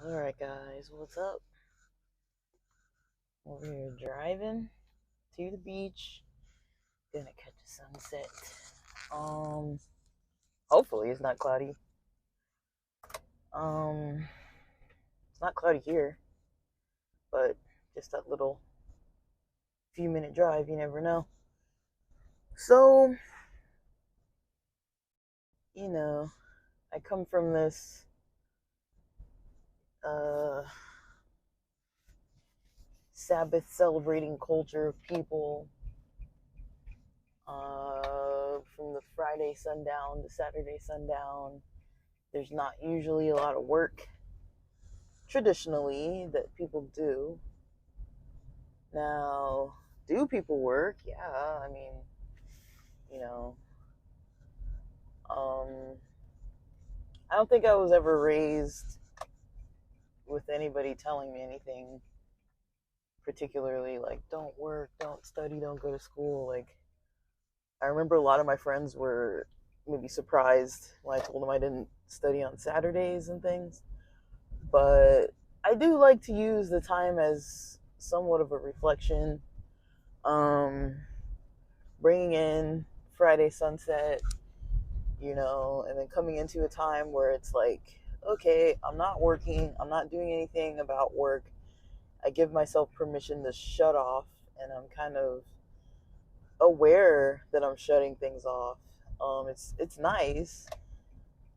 Alright, guys, what's up? Over here driving to the beach. Gonna catch a sunset. Um, Hopefully it's not cloudy. It's not cloudy here, but just that little few minute drive, you never know. So, I come from this uh Sabbath celebrating culture of people. From the Friday sundown to Saturday sundown, there's not usually a lot of work traditionally that people do. Now, do people work? Yeah, I mean, you know, um, I don't think I was ever raised with anybody telling me anything particularly like don't work, don't study, don't go to school. Like, I remember a lot of my friends were maybe surprised when I told them I didn't study on Saturdays and things. But I do like to use the time as somewhat of a reflection. Um, Bringing in Friday sunset, and then coming into a time where it's like, okay, I'm not working, I'm not doing anything about work. I give myself permission to shut off, and I'm kind of aware that I'm shutting things off. It's nice.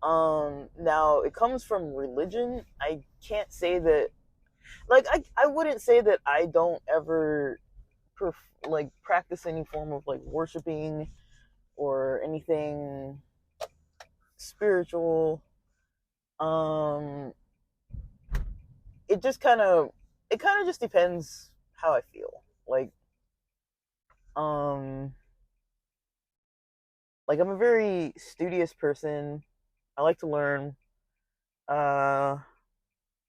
Now it comes from religion. I can't say that, like, I wouldn't say that I don't ever practice any form of like worshiping or anything spiritual. Um, it just kind of just depends how I feel. Um, I'm a very studious person. I like to learn. Uh,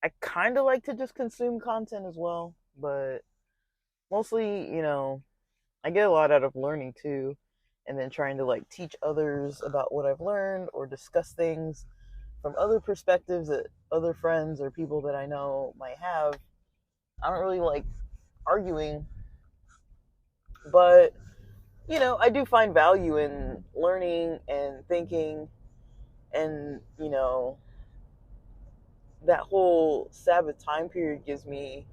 I kind of like to just consume content as well, but mostly, I get a lot out of learning too, and then trying to like teach others about what I've learned or discuss things from other perspectives that other friends or people that I know might have. I don't really like arguing, but I do find value in learning and thinking, and that whole Sabbath time period gives me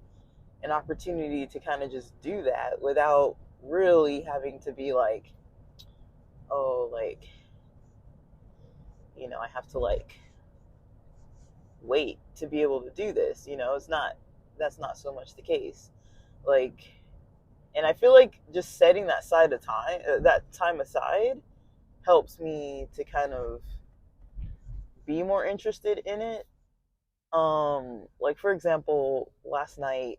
an opportunity to kind of just do that without really having to be like, oh, like, I have to like wait to be able to do this. That's not so much the case. Like, and I feel like just setting that time aside helps me to kind of be more interested in it. Like, for example, last night,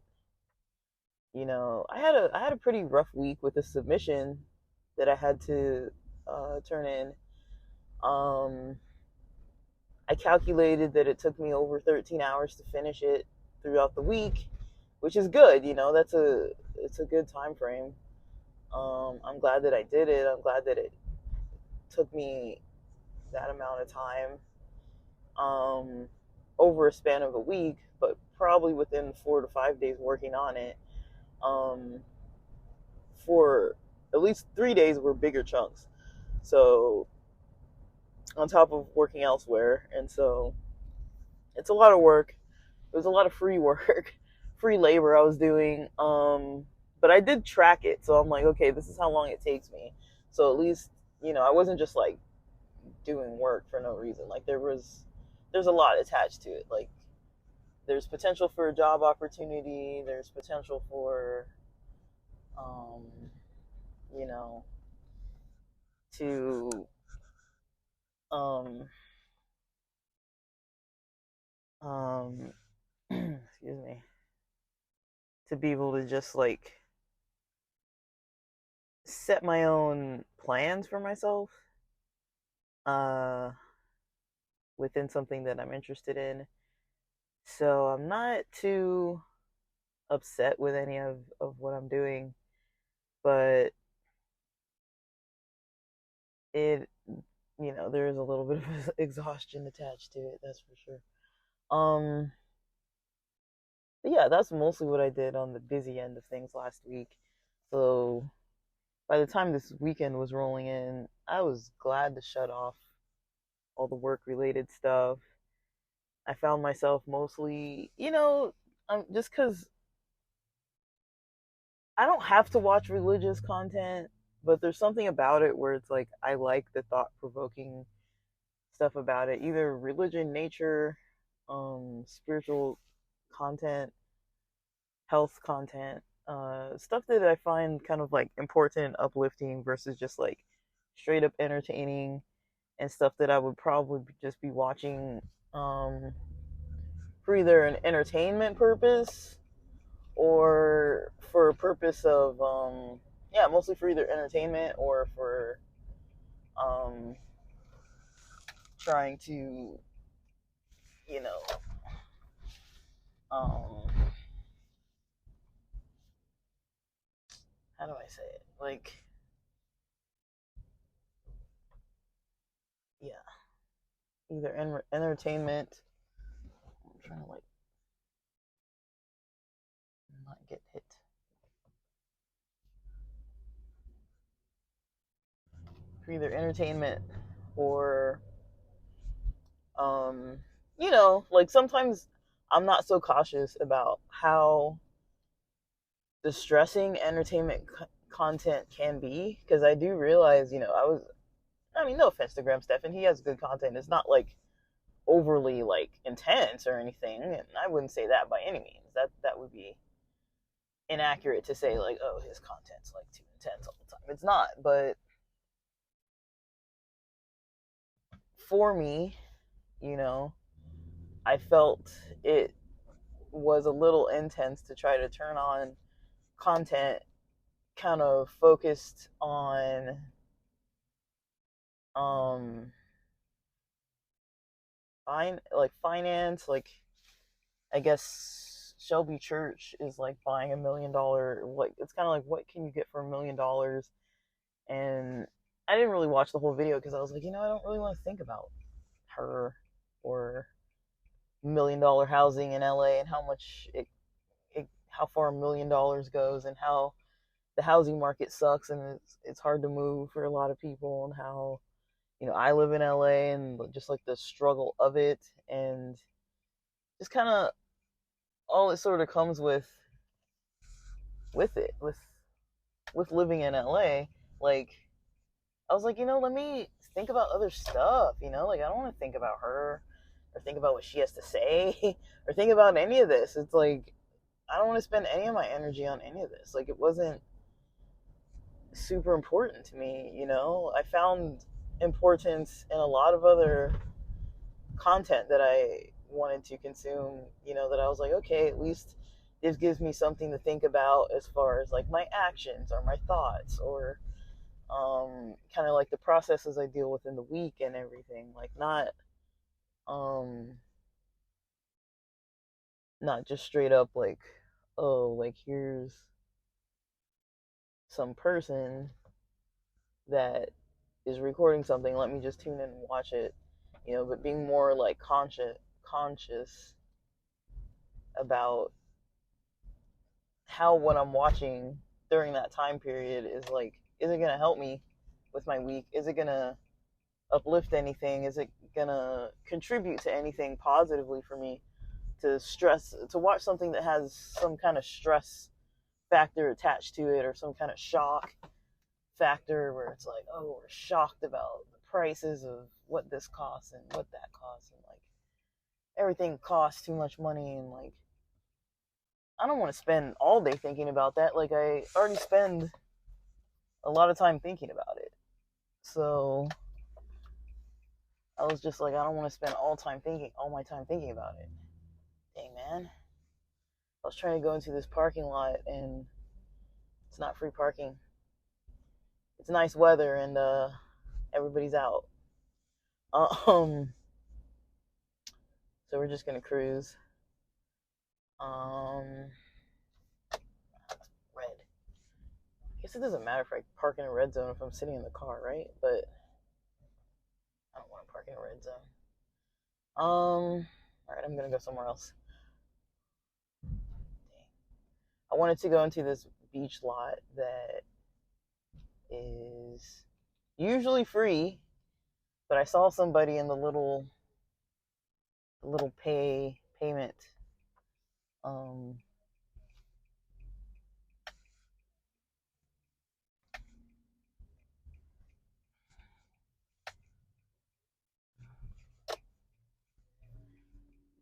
I had a pretty rough week with a submission that I had to turn in. Um, I calculated that it took me over 13 hours to finish it throughout the week, which is good. It's a good time frame. I'm glad that I did it. I'm glad that it took me that amount of time, um, over a span of a week, but probably within 4 to 5 days working on it. Um, for at least 3 days were bigger chunks. So on top of working elsewhere, and so it's a lot of work. It was a lot of free work, free labor I was doing. But I did track it, so I'm like, okay, this is how long it takes me. So at least I wasn't just like doing work for no reason. Like there's a lot attached to it. Like there's potential for a job opportunity. There's potential for um, you know, to um um excuse me, to be able to just like set my own plans for myself uh within something that I'm interested in. So I'm not too upset with any of what I'm doing. but it, there is a little bit of exhaustion attached to it, that's for sure. Um, but yeah, that's mostly what I did on the busy end of things last week. So by the time this weekend was rolling in, I was glad to shut off all the work related stuff. I found myself mostly, just because I don't have to watch religious content, but there's something about it where it's like I like the thought provoking stuff about it, either religion, nature, spiritual content, health content, stuff that I find kind of like important, uplifting versus just like straight up entertaining and stuff that I would probably just be watching um, for either an entertainment purpose or for a purpose of yeah, mostly for either entertainment or for um trying to, you know um how do I say it, like, yeah, either entertainment. I'm trying to like not get hit. For either entertainment or um like sometimes I'm not so cautious about how distressing entertainment content can be, because I do realize, I mean, no offense to Graham Stephan, he has good content. It's not like overly like intense or anything, and I wouldn't say that by any means. That would be inaccurate to say like, oh, his content's like too intense all the time. It's not, but for me, you know, I felt it was a little intense to try to turn on content kind of focused on um finance, like, I guess Shelby Church is like buying $1 million. Like, it's kind of like, what can you get for $1 million? And I didn't really watch the whole video because I was like, I don't really want to think about her or $1 million housing in LA and how much how far $1 million goes, and how the housing market sucks and it's hard to move for a lot of people, and how I live in LA and just like the struggle of it, and just kind of all it sort of comes with it with living in LA. Like, I was like, let me think about other stuff, like I don't want to think about her or think about what she has to say or think about any of this. It's like I don't want to spend any of my energy on any of this. Like, it wasn't super important to me, I found importance in a lot of other content that I wanted to consume, that I was like, okay, at least this gives me something to think about as far as like my actions or my thoughts, or kind of like the processes I deal with in the week and everything. Like, um not just straight up like, oh, like, here's some person that is recording something, let me just tune in and watch it, but being more like conscious about how what I'm watching during that time period is like, is it gonna help me with my week? Is it gonna uplift anything? Is it gonna contribute to anything positively for me? To watch something that has some kind of stress factor attached to it, or some kind of shock factor where it's like, oh, we're shocked about the prices of what this costs and what that costs, and like everything costs too much money, and like I don't want to spend all day thinking about that. Like, I already spend a lot of time thinking about it. So I was just like, I don't want to spend all my time thinking about it. Dang, man. I was trying to go into this parking lot and it's not free parking. It's nice weather and everybody's out. Um so we're just gonna cruise. Red. I guess it doesn't matter if I park in a red zone if I'm sitting in the car, right? But I don't want to park in a red zone. All right, I'm gonna go somewhere else. I wanted to go into this beach lot that is usually free, but I saw somebody in the little payment um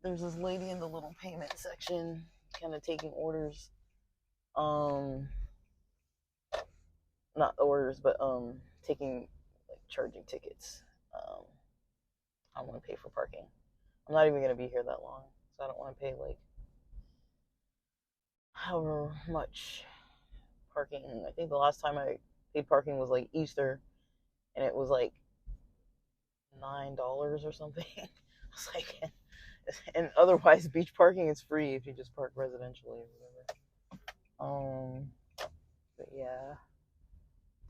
there's this lady in the little payment section kind of taking orders, not orders, but taking, like, charging tickets. I want to pay for parking. I'm not even going to be here that long, so I don't want to pay like however much parking. I think the last time I paid parking was like Easter, and it was like $9 or something. I was like, and otherwise beach parking is free if you just park residentially or whatever. But yeah,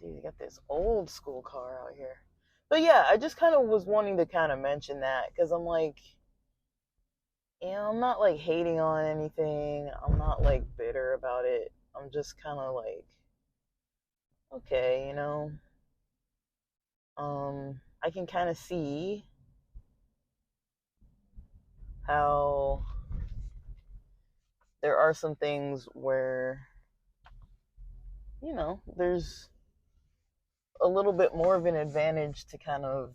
dude, you got this old school car out here. But yeah, I just kind of was wanting to kind of mention that because I'm like, I'm not like hating on anything. I'm not like bitter about it. I'm just kind of like, okay, I can kind of see how there are some things where, there's a little bit more of an advantage to kind of,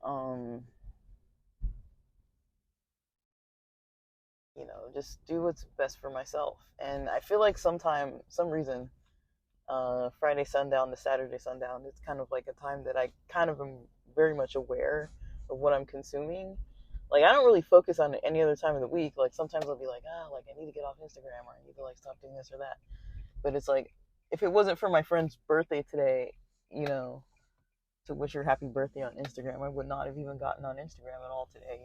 um, just do what's best for myself. And I feel like some reason, Friday sundown to Saturday sundown, it's kind of like a time that I kind of am very much aware of what I'm consuming. Like, I don't really focus on any other time of the week. Like, sometimes I'll be like, like, I need to get off Instagram, or I need to, like, stop doing this or that. But it's like, if it wasn't for my friend's birthday today, to wish her happy birthday on Instagram, I would not have even gotten on Instagram at all today,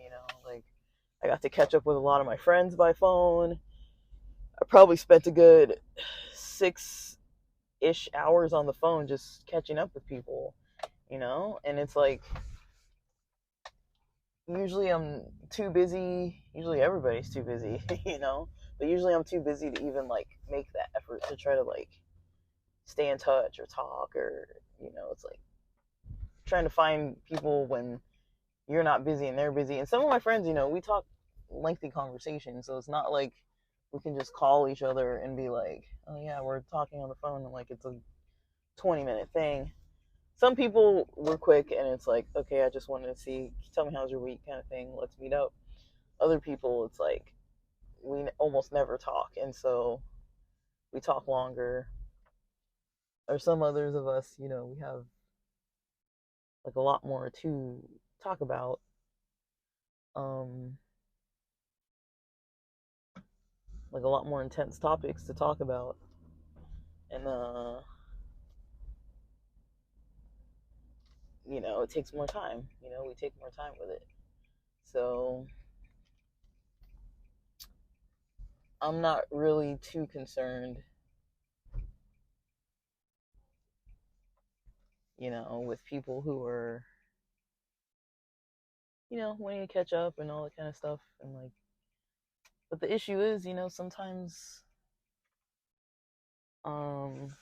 Like, I got to catch up with a lot of my friends by phone. I probably spent a good 6-ish hours on the phone just catching up with people, And it's like, usually I'm too busy. Usually everybody's too busy, But usually I'm too busy to even, like, make that effort to try to, like, stay in touch or talk, or, it's like trying to find people when you're not busy and they're busy. And some of my friends, we talk lengthy conversations, so it's not like we can just call each other and be like, oh yeah, we're talking on the phone, and like it's a 20-minute thing. Some people were quick and it's like, okay, I just wanted to see, tell me how's your week, kind of thing, let's meet up. Other people, it's like we almost never talk, and so we talk longer. Or some others of us, we have like a lot more to talk about. um like a lot more intense topics to talk about. And it takes more time. We take more time with it. So I'm not really too concerned, with people who are, wanting to catch up and all that kind of stuff. And like, but the issue is, sometimes, um,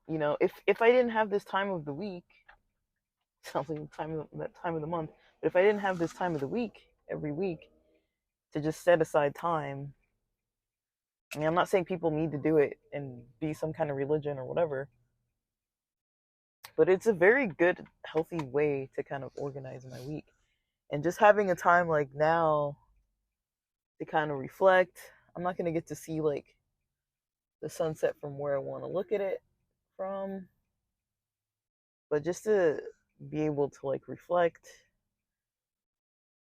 if I didn't have this time of the week, sounds like that time of the month. But if I didn't have this time of the week every week to just set aside time, I mean, I'm not saying people need to do it and be some kind of religion or whatever, but it's a very good, healthy way to kind of organize my week. And just having a time like now to kind of reflect. I'm not going to get to see like the sunset from where I want to look at it from, but just to be able to like reflect,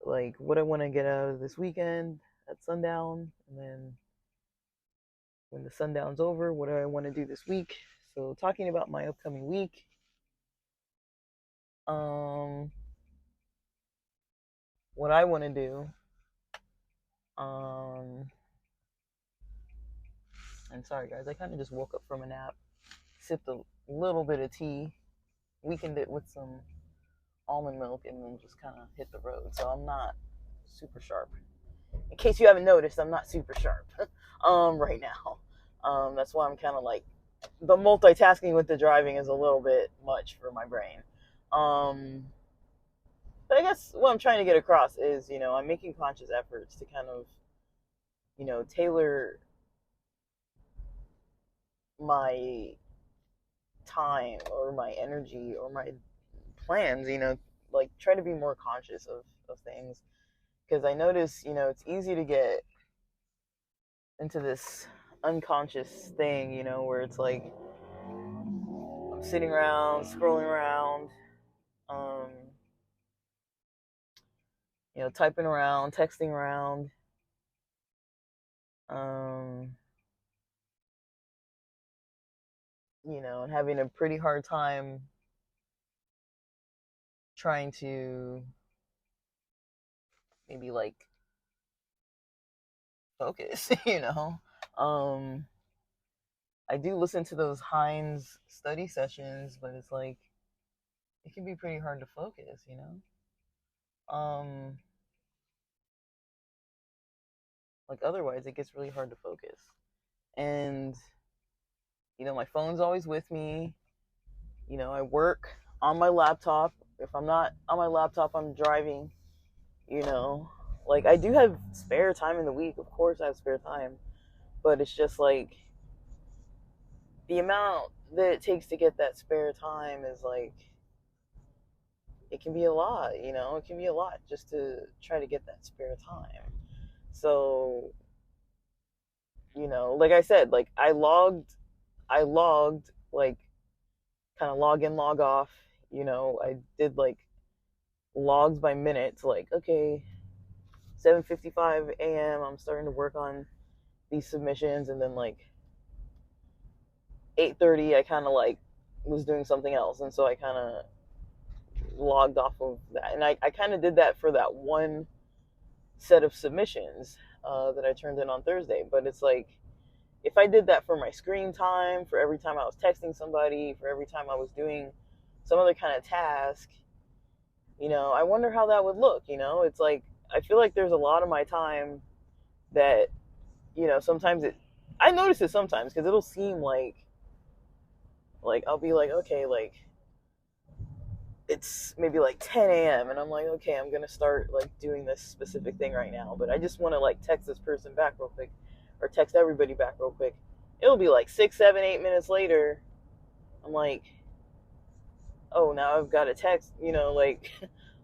like what I want to get out of this weekend at sundown, and then when the sundown's over, what do I want to do this week. So talking about my upcoming week, what I want to do, And sorry guys, I kind of just woke up from a nap, sipped a little bit of tea, weakened it with some almond milk, and then just kind of hit the road. So I'm not super sharp. In case you haven't noticed, I'm not super sharp right now. That's why I'm kind of like, the multitasking with the driving is a little bit much for my brain. But I guess what I'm trying to get across is, I'm making conscious efforts to kind of, tailor my time or my energy or my plans, like try to be more conscious of things. Because I notice, it's easy to get into this unconscious thing, where it's like I'm sitting around, scrolling around, um, typing around, texting around, um, and having a pretty hard time trying to maybe like focus, I do listen to those Heinz study sessions, but it's like it can be pretty hard to focus, like otherwise it gets really hard to focus. And my phone's always with me. I work on my laptop. If I'm not on my laptop, I'm driving. Like I do have spare time in the week. Of course I have spare time, but it's just like the amount that it takes to get that spare time is like, it can be a lot, it can be a lot just to try to get that spare time. So, like I said, like I logged like kind of log in, log off, I did like logs by minutes, like, okay, 7:55 a.m. I'm starting to work on these submissions, and then like 8:30 I kind of like was doing something else, and so I kind of logged off of that. And I kind of did that for that one set of submissions that I turned in on Thursday. But it's like, if I did that for my screen time, for every time I was texting somebody, for every time I was doing some other kind of task, I wonder how that would look. It's like, I feel like there's a lot of my time that, sometimes I notice it sometimes, because it'll seem like I'll be like, okay, like it's maybe like 10 a.m. and I'm like, okay, I'm gonna start like doing this specific thing right now, but I just want to like text this person back real quick, or text everybody back real quick. It'll be like 6, 7, 8 minutes later. I'm like, oh, now I've got to text. Like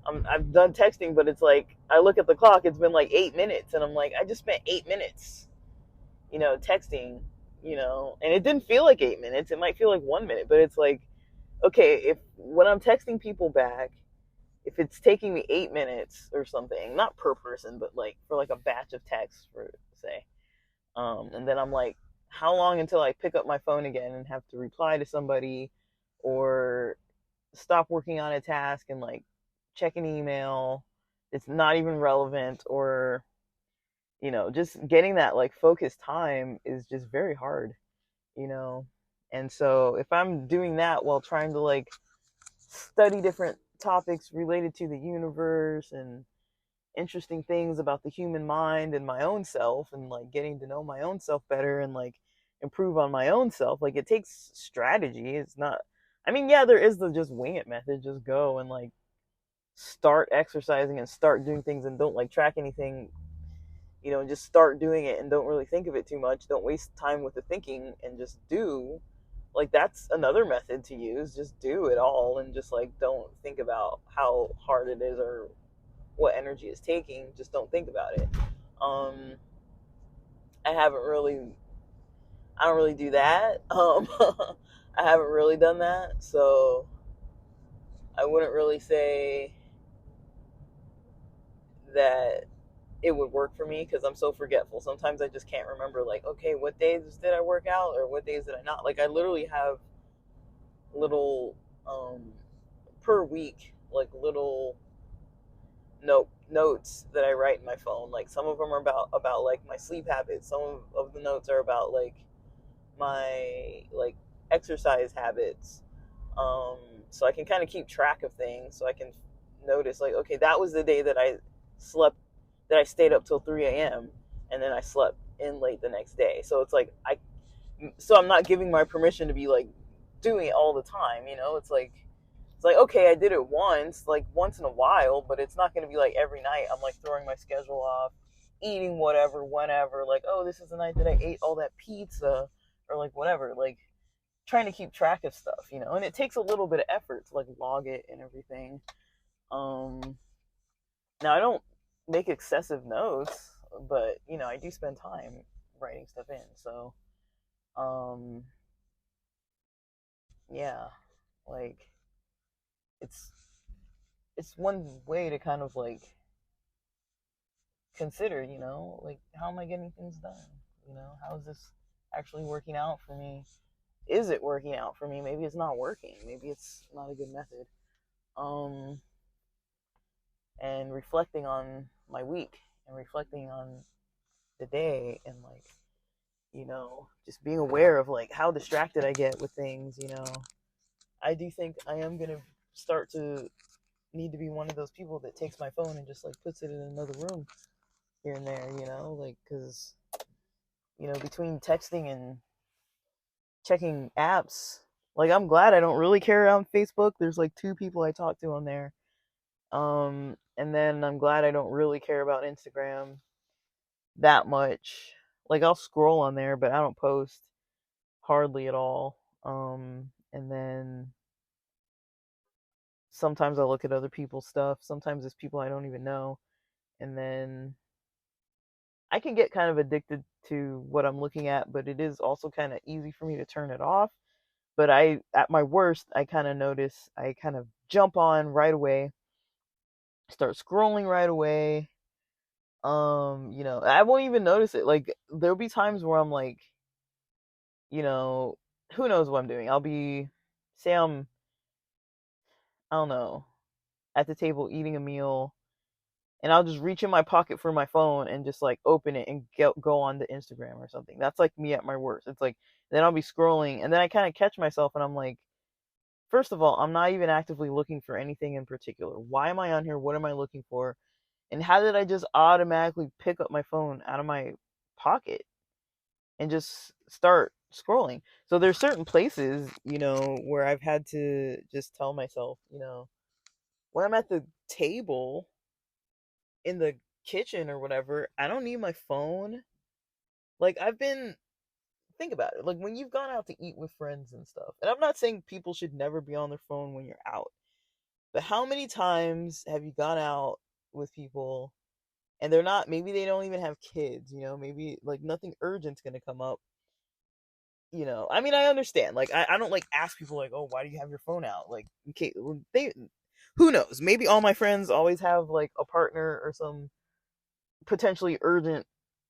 I've done texting, but it's like I look at the clock. It's been like 8 minutes, and I'm like, I just spent 8 minutes, texting. And it didn't feel like 8 minutes. It might feel like 1 minute, but it's like, okay, if when I'm texting people back, if it's taking me 8 minutes or something, not per person, but like for like a batch of texts, for say, and then I'm like, how long until I pick up my phone again and have to reply to somebody, or stop working on a task and like check an email it's not even relevant, or just getting that like focused time is just very hard, you know and so if I'm doing that while trying to like study different topics related to the universe and interesting things about the human mind and my own self, and like getting to know my own self better and like improve on my own self, like it takes strategy. It's not, I mean, yeah, there is the just wing it method, just go and like start exercising and start doing things and don't like track anything, and just start doing it and don't really think of it too much, don't waste time with the thinking and just do. Like that's another method to use, just do it all and just like don't think about how hard it is or what energy is taking, just don't think about it. I haven't really, I don't really do that. I haven't really done that, so I wouldn't really say that it would work for me because I'm so forgetful. Sometimes I just can't remember, like, okay, what days did I work out or what days did I not? Like, I literally have little, per week, like little notes that I write in my phone. Like some of them are about like my sleep habits. Some of the notes are about like my like exercise habits, um, so I can kind of keep track of things. So I can notice like, okay, that was the day that I slept, that I stayed up till 3 a.m. and then I slept in late the next day. So it's like so I'm not giving my permission to be like doing it all the time. It's like okay, I did it once, like once in a while, but it's not going to be like every night. I'm like throwing my schedule off, eating whatever, whenever. Like, oh, this is the night that I ate all that pizza, or like whatever. Like trying to keep track of stuff. And it takes a little bit of effort to like log it and everything. Um, Now I don't make excessive notes, but I do spend time writing stuff in. So, um, yeah, like it's it's one way to kind of like consider, like how am I getting things done? How is this actually working out for me? Is it working out for me? Maybe it's not working. Maybe it's not a good method. Um, and reflecting on my week and reflecting on the day and like, just being aware of like how distracted I get with things. I do think I am going to start to need to be one of those people that takes my phone and just like puts it in another room here and there, like, because, between texting and checking apps, like, I'm glad I don't really care on Facebook. There's like two people I talk to on there. And then I'm glad I don't really care about Instagram that much. Like, I'll scroll on there, but I don't post hardly at all. And then sometimes I look at other people's stuff. Sometimes it's people I don't even know. And then I can get kind of addicted to what I'm looking at, but it is also kind of easy for me to turn it off. But at my worst, I kind of notice I kind of jump on right away, start scrolling right away. I won't even notice it. Like, there'll be times where I'm like, you know, who knows what I'm doing. Say I don't know, at the table eating a meal, and I'll just reach in my pocket for my phone and just like open it and go on to Instagram or something. That's like me at my worst. It's like, then I'll be scrolling and then I kind of catch myself and I'm like, first of all, I'm not even actively looking for anything in particular. Why am I on here? What am I looking for? And how did I just automatically pick up my phone out of my pocket and just start scrolling? So there's certain places, where I've had to just tell myself, when I'm at the table in the kitchen or whatever, I don't need my phone. Like, think about it. Like, when you've gone out to eat with friends and stuff, and I'm not saying people should never be on their phone when you're out, but how many times have you gone out with people and maybe they don't even have kids, maybe like nothing urgent's gonna come up. I mean, I understand. Like, I don't like ask people like, oh, why do you have your phone out? Like, okay, who knows? Maybe all my friends always have like a partner or some potentially urgent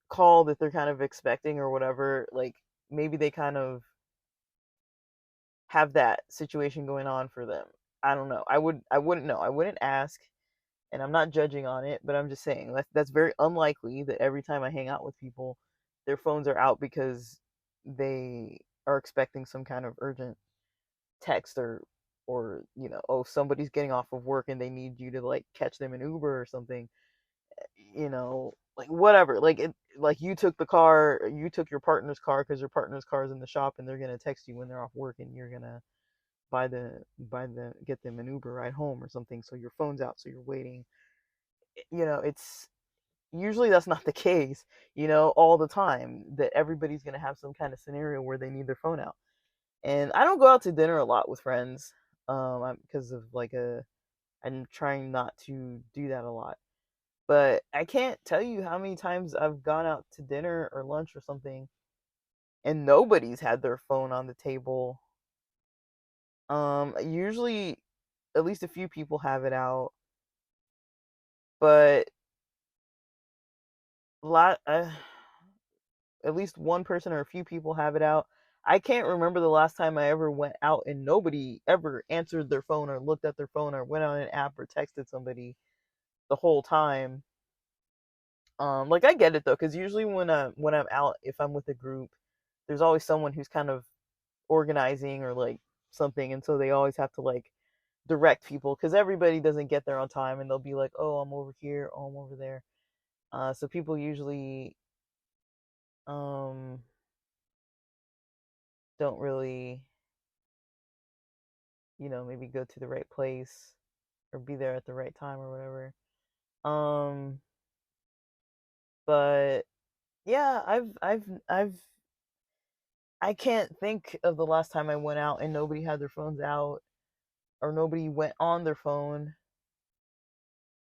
call that they're kind of expecting or whatever. Like, maybe they kind of have that situation going on for them. I don't know. I wouldn't know. I wouldn't ask, and I'm not judging on it, but I'm just saying that's very unlikely that every time I hang out with people, their phones are out because they are expecting some kind of urgent text, or oh, somebody's getting off of work and they need you to like catch them in Uber or something. Like whatever. Like you took your partner's car because your partner's car is in the shop and they're gonna text you when they're off work and you're gonna get them an Uber ride home or something. So your phone's out, so you're waiting. It's usually that's not the case. All the time that everybody's gonna have some kind of scenario where they need their phone out. And I don't go out to dinner a lot with friends, because of I'm trying not to do that a lot. But I can't tell you how many times I've gone out to dinner or lunch or something and nobody's had their phone on the table. Usually at least a few people have it out, but lot at least one person or a few people have it out. I can't remember the last time I ever went out and nobody ever answered their phone or looked at their phone or went on an app or texted somebody the whole time. Like, I get it though, because usually when I'm out, if I'm with a group, there's always someone who's kind of organizing or like something, and so they always have to like direct people because everybody doesn't get there on time, and they'll be like, "Oh, I'm over here. Oh, I'm over there." So people usually um don't really, maybe go to the right place or be there at the right time or whatever. Um, but yeah, I can't think of the last time I went out and nobody had their phones out or nobody went on their phone.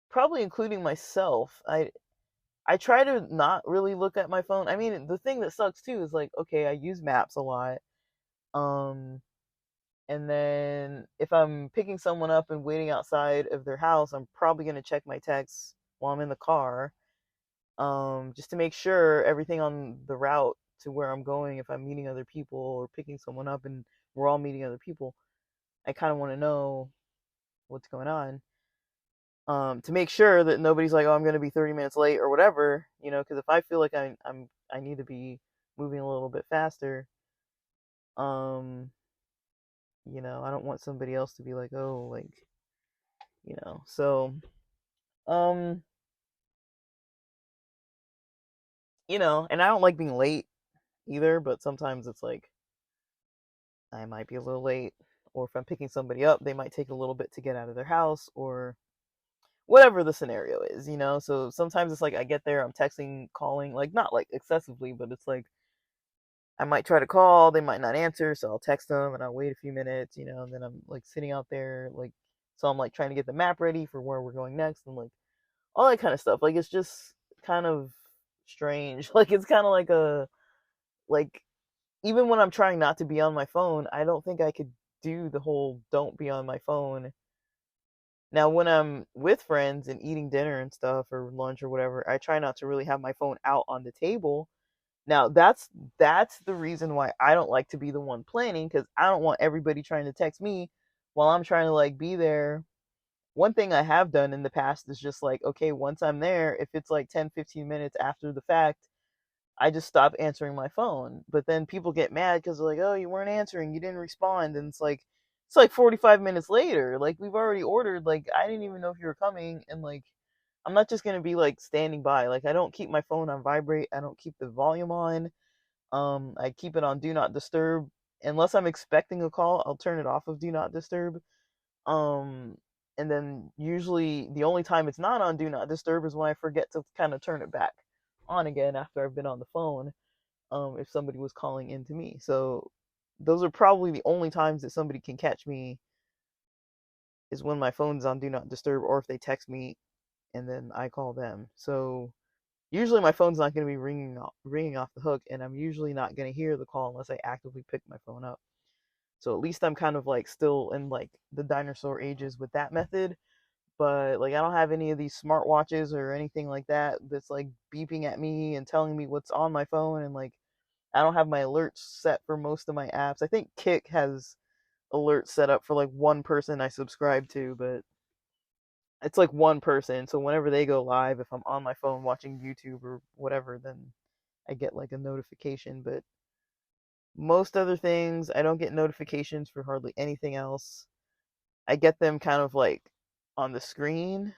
Probably including myself. I try to not really look at my phone. I mean, the thing that sucks too is like, okay, I use maps a lot. Um, and then if I'm picking someone up and waiting outside of their house, I'm probably gonna check my texts while I'm in the car, just to make sure everything on the route to where I'm going, if I'm meeting other people or picking someone up and we're all meeting other people, I kind of want to know what's going on. To make sure that nobody's like, oh, I'm going to be 30 minutes late or whatever, because if I feel like I need to be moving a little bit faster, um, I don't want somebody else to be like, oh, like, so, um, and I don't like being late either, but sometimes it's like I might be a little late, or if I'm picking somebody up, they might take a little bit to get out of their house, or whatever the scenario is. So sometimes it's like I get there, I'm texting, calling, like not like excessively, but it's like I might try to call, they might not answer, so I'll text them and I'll wait a few minutes, and then I'm like sitting out there, like, so I'm like trying to get the map ready for where we're going next and like all that kind of stuff. Like it's just kind of strange. Like it's kind of like like even when I'm trying not to be on my phone, I don't think I could do the whole don't be on my phone. Now, when I'm with friends and eating dinner and stuff or lunch or whatever, I try not to really have my phone out on the table. Now, that's the reason why I don't like to be the one planning because I don't want everybody trying to text me while I'm trying to like be there. One thing I have done in the past is just like, okay, once I'm there, if it's like 10, 15 minutes after the fact, I just stop answering my phone. But then people get mad because they're like, "Oh, you weren't answering, you didn't respond," and it's like 45 minutes later. Like we've already ordered. Like I didn't even know if you were coming, and like I'm not just gonna be like standing by. Like I don't keep my phone on vibrate. I don't keep the volume on. I keep it on do not disturb. Unless I'm expecting a call, I'll turn it off of do not disturb. Um, and then usually the only time it's not on do not disturb is when I forget to kind of turn it back on again after I've been on the phone. If somebody was calling into me, so those are probably the only times that somebody can catch me is when my phone's on do not disturb or if they text me and then I call them. So usually my phone's not going to be ringing off the hook, and I'm usually not going to hear the call unless I actively pick my phone up. So at least I'm kind of like still in like the dinosaur ages with that method. But like I don't have any of these smartwatches or anything like that that's like beeping at me and telling me what's on my phone, and like I don't have my alerts set for most of my apps. I think Kick has alerts set up for like one person I subscribe to, but it's like one person. So whenever they go live, if I'm on my phone watching YouTube or whatever, then I get like a notification. But most other things, I don't get notifications for hardly anything else. I get them kind of like on the screen,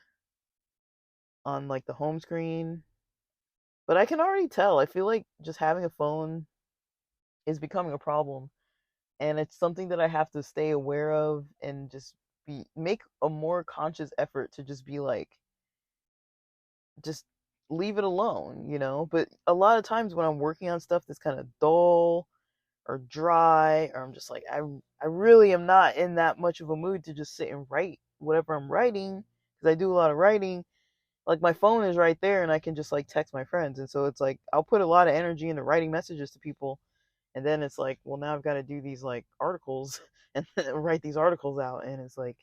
on like the home screen. But I can already tell. I feel like just having a phone is becoming a problem, and it's something that I have to stay aware of and just be make a more conscious effort to just be like just leave it alone. But a lot of times when I'm working on stuff that's kind of dull or dry, or I'm just like I really am not in that much of a mood to just sit and write whatever I'm writing because I do a lot of writing. Like my phone is right there and I can just like text my friends, and so it's like I'll put a lot of energy into writing messages to people, and then it's like, well, now I've got to do these like articles and write these articles out, and it's like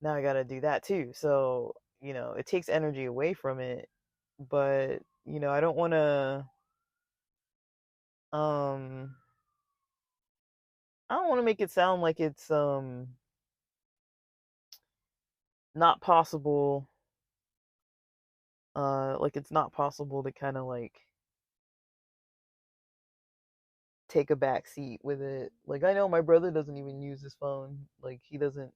now I got to do that too. So it takes energy away from it, but I don't want to um I don't want to make it sound like it's not possible, like it's not possible to kind of like take a back seat with it. Like, I know my brother doesn't even use his phone. Like, he doesn't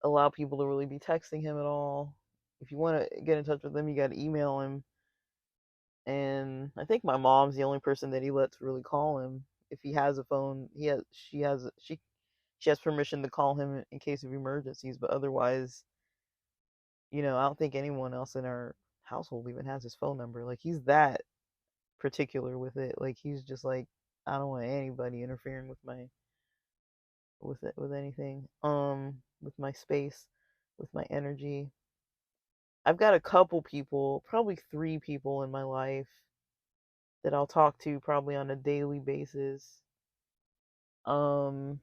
allow people to really be texting him at all. If you want to get in touch with him, you got to email him. And I think my mom's the only person that he lets really call him. If he has a phone, she has permission to call him in case of emergencies, but otherwise, I don't think anyone else in our household even has his phone number. Like, he's that particular with it. Like, he's just like, I don't want anybody interfering with my with it with anything. With my space, with my energy. I've got a couple people, probably 3 people in my life that I'll talk to probably on a daily basis. Um,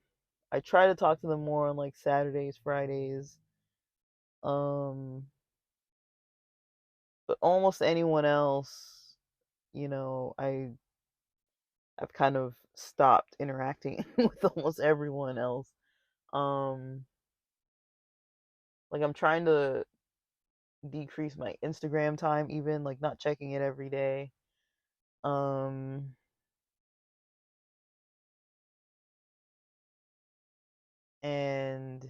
I try to talk to them more on like Saturdays, Fridays. Um, but almost anyone else, I've kind of stopped interacting with almost everyone else. Um, like I'm trying to decrease my Instagram time, even like not checking it every day. Um, and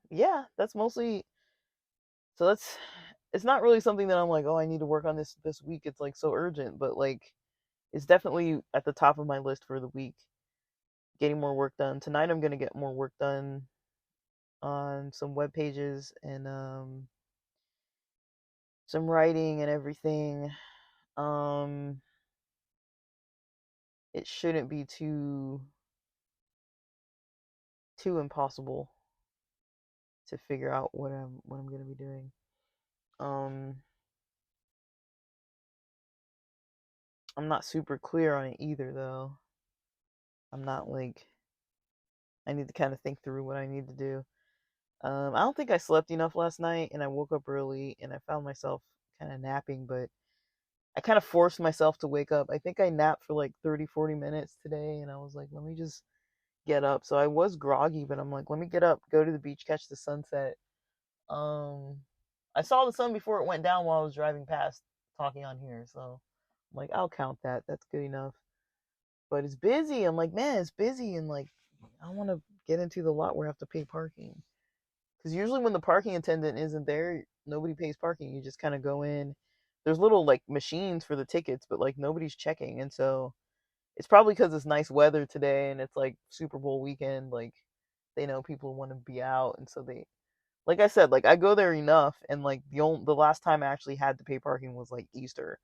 yeah, that's mostly. So that's it's not really something that I'm like, oh, I need to work on this week. It's like so urgent, but like it's definitely at the top of my list for the week. Getting more work done. Tonight I'm gonna get more work done on some web pages and some writing and everything. Um it shouldn't be too impossible to figure out what I'm gonna be doing. Um I'm not super clear on it either though. I'm not like I need to kind of think through what I need to do. I don't think I slept enough last night, and I woke up early, and I found myself kind of napping, but I kind of forced myself to wake up. I think I napped for like 30, 40 minutes today, and I was like, let me just get up. So I was groggy, but I'm like, let me get up, go to the beach, catch the sunset. Um, I saw the sun before it went down while I was driving past talking on here, so I'm like, I'll count that. That's good enough. But it's busy. I'm like, man, it's busy, and like, I want to get into the lot where I have to pay parking. Because usually when the parking attendant isn't there, nobody pays parking. You just kind of go in. There's little like machines for the tickets, but like nobody's checking. And so it's probably because it's nice weather today and it's like Super Bowl weekend. Like they know people want to be out, and so like I said, like I go there enough, and like the last time I actually had to pay parking was like Easter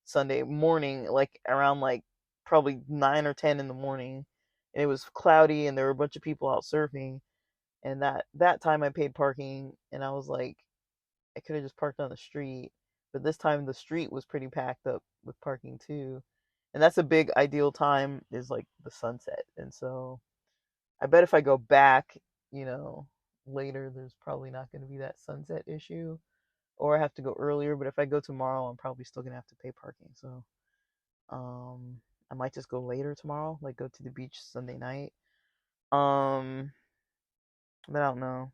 Sunday morning, like around like probably 9 or 10 in the morning, and it was cloudy, and there were a bunch of people out surfing, and that time I paid parking, and I was like, I could have just parked on the street, but this time the street was pretty packed up with parking too, and that's a big ideal time is like the sunset, and so I bet if I go back, you know, later, there's probably not going to be that sunset issue, or I have to go earlier. But if I go tomorrow, I'm probably still gonna have to pay parking, so um, I might just go later tomorrow, like go to the beach Sunday night. Um, but I don't know.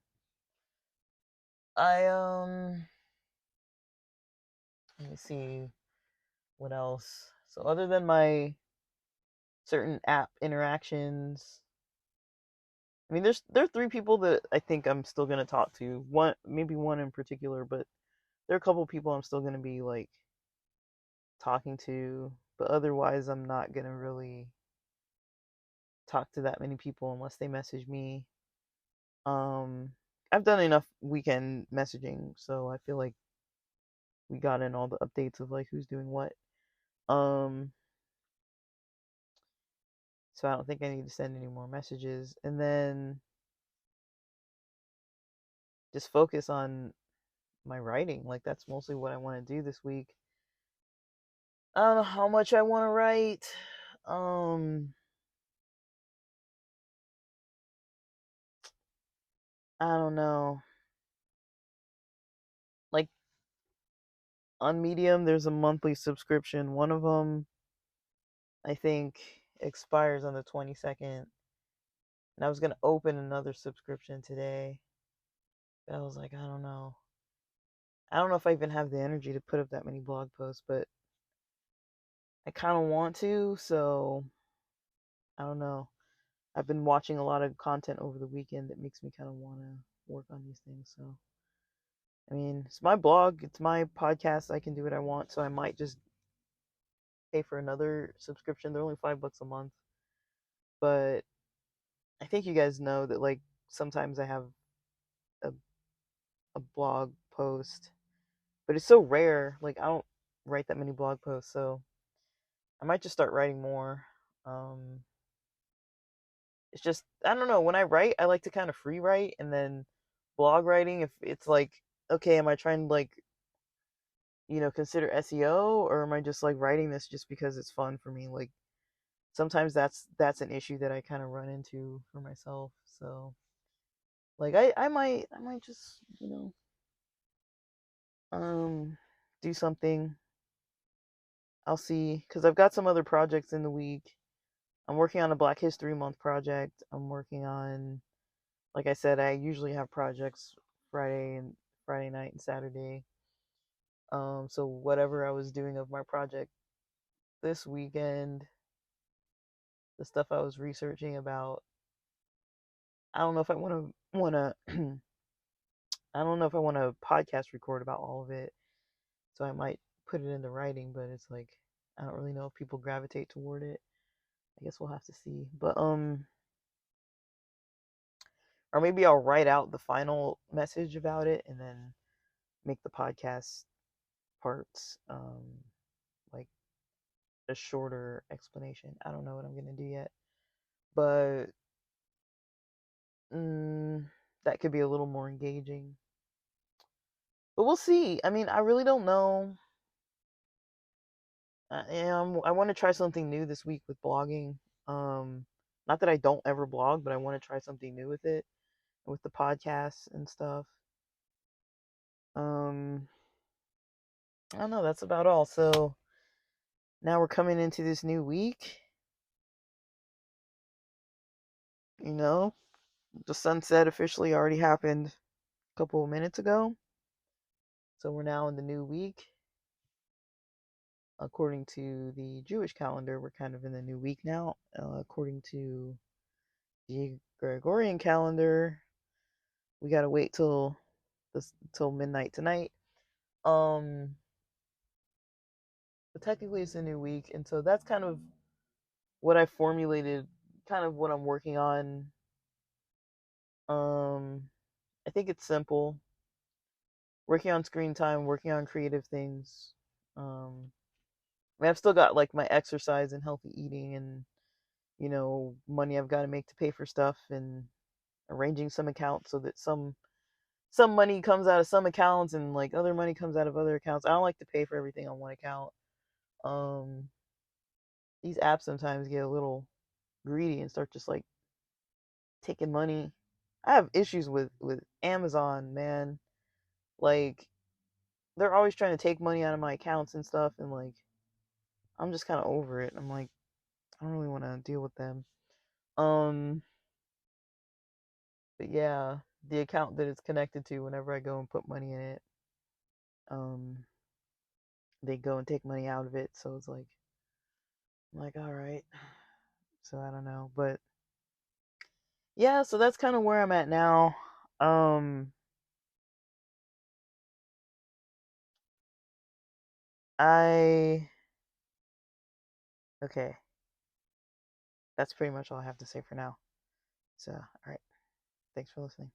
I let me see what else. So other than my certain app interactions, I mean, there are 3 people that I think I'm still gonna talk to. One, maybe one in particular, but there are a couple people I'm still gonna be like talking to. But otherwise, I'm not gonna really talk to that many people unless they message me. Um, I've done enough weekend messaging, so I feel like we got in all the updates of like who's doing what. Um, so I don't think I need to send any more messages. And then just focus on my writing. Like that's mostly what I want to do this week. I don't know how much I want to write. Um, I don't know. Like on Medium, there's a monthly subscription. One of them, I think, expires on the 22nd. And I was gonna open another subscription today. But I was like, I don't know. I don't know if I even have the energy to put up that many blog posts, but I kind of want to, so I don't know. I've been watching a lot of content over the weekend that makes me kind of want to work on these things. So, I mean, it's my blog, it's my podcast. I can do what I want. So I might just pay for another subscription. They're only $5 a month, but I think you guys know that like sometimes I have a a blog post, but it's so rare. Like I don't write that many blog posts, so I might just start writing more. Um, it's just I don't know. When I write, I like to kind of free write, and then blog writing. If it's like, okay, am I trying to like consider SEO, or am I just like writing this just because it's fun for me? Like sometimes that's an issue that I kind of run into for myself. So like I might just do something. I'll see because I've got some other projects in the week. I'm working on a Black History Month project. I'm working on, like I said, I usually have projects Friday night and Saturday. So whatever I was doing of my project this weekend, the stuff I was researching about, I don't know if I want to I don't know if I want to podcast record about all of it. So I might put it into writing, but it's like I don't really know if people gravitate toward it. I guess we'll have to see. But or maybe I'll write out the final message about it and then make the podcast parts like a shorter explanation. I don't know what I'm gonna do yet, but that could be a little more engaging. But we'll see. I mean, I really don't know. I want to try something new this week with blogging. Um, Not that I don't ever blog, but I want to try something new with it, with the podcasts and stuff. Um, I don't know. That's about all. So now we're coming into this new week. You know, the sunset officially already happened a couple of minutes ago. So we're now in the new week. According to the Jewish calendar, we're kind of in the new week now. According to the Gregorian calendar, we gotta wait till midnight tonight. But technically it's a new week, and so that's kind of what I formulated, kind of what I'm working on. I think it's simple. Working on screen time, working on creative things. I mean, I've still got like my exercise and healthy eating and money I've got to make to pay for stuff and arranging some accounts so that some money comes out of some accounts and like other money comes out of other accounts. I don't like to pay for everything on one account. Um, these apps sometimes get a little greedy and start just like taking money. I have issues with Amazon, man. Like they're always trying to take money out of my accounts and stuff, and like I'm just kind of over it. I'm like I don't really want to deal with them. Um, but yeah, the account that it's connected to, whenever I go and put money in it, um, they go and take money out of it. So it's like I'm like, all right. So I don't know, but yeah, so that's kind of where I'm at now. Um, I okay. That's pretty much all I have to say for now. So, all right. Thanks for listening.